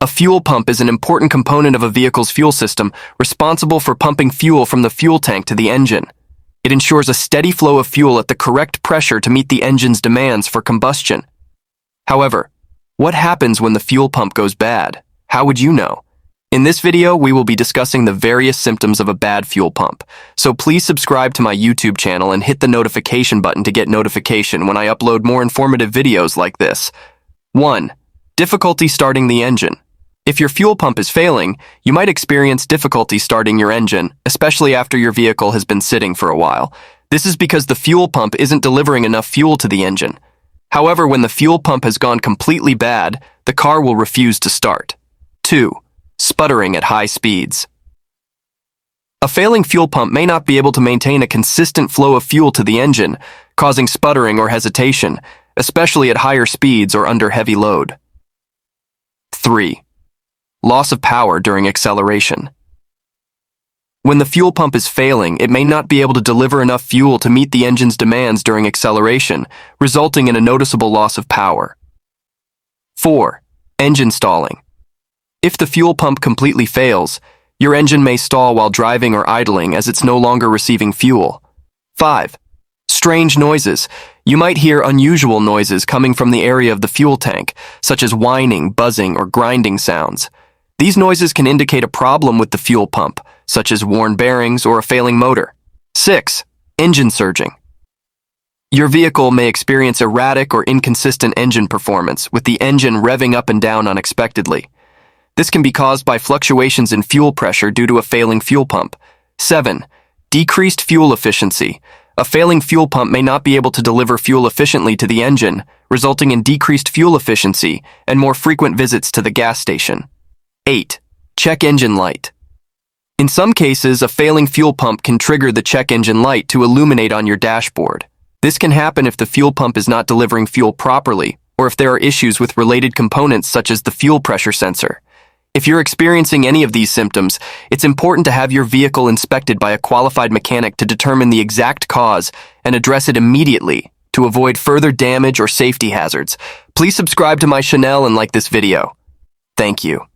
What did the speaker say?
A fuel pump is an important component of a vehicle's fuel system, responsible for pumping fuel from the fuel tank to the engine. It ensures a steady flow of fuel at the correct pressure to meet the engine's demands for combustion. However, what happens when the fuel pump goes bad? How would you know? In this video, we will be discussing the various symptoms of a bad fuel pump, so please subscribe to my YouTube channel and hit the notification button to get notification when I upload more informative videos like this. 1. Difficulty starting the engine. If your fuel pump is failing, you might experience difficulty starting your engine, especially after your vehicle has been sitting for a while. This is because the fuel pump isn't delivering enough fuel to the engine. However, when the fuel pump has gone completely bad, the car will refuse to start. 2. Sputtering at high speeds. A failing fuel pump may not be able to maintain a consistent flow of fuel to the engine, causing sputtering or hesitation, especially at higher speeds or under heavy load. 3. Loss of power during acceleration. When the fuel pump is failing, it may not be able to deliver enough fuel to meet the engine's demands during acceleration, resulting in a noticeable loss of power. 4. Engine stalling. If the fuel pump completely fails, your engine may stall while driving or idling as it's no longer receiving fuel. 5. Strange noises. You might hear unusual noises coming from the area of the fuel tank, such as whining, buzzing, or grinding sounds. These noises can indicate a problem with the fuel pump, such as worn bearings or a failing motor. 6. Engine surging. Your vehicle may experience erratic or inconsistent engine performance, with the engine revving up and down unexpectedly. This can be caused by fluctuations in fuel pressure due to a failing fuel pump. 7. Decreased fuel efficiency. A failing fuel pump may not be able to deliver fuel efficiently to the engine, resulting in decreased fuel efficiency and more frequent visits to the gas station. 8. Check engine light. In some cases, a failing fuel pump can trigger the check engine light to illuminate on your dashboard. This can happen if the fuel pump is not delivering fuel properly, or if there are issues with related components such as the fuel pressure sensor. If you're experiencing any of these symptoms, it's important to have your vehicle inspected by a qualified mechanic to determine the exact cause and address it immediately to avoid further damage or safety hazards. Please subscribe to my channel and like this video. Thank you.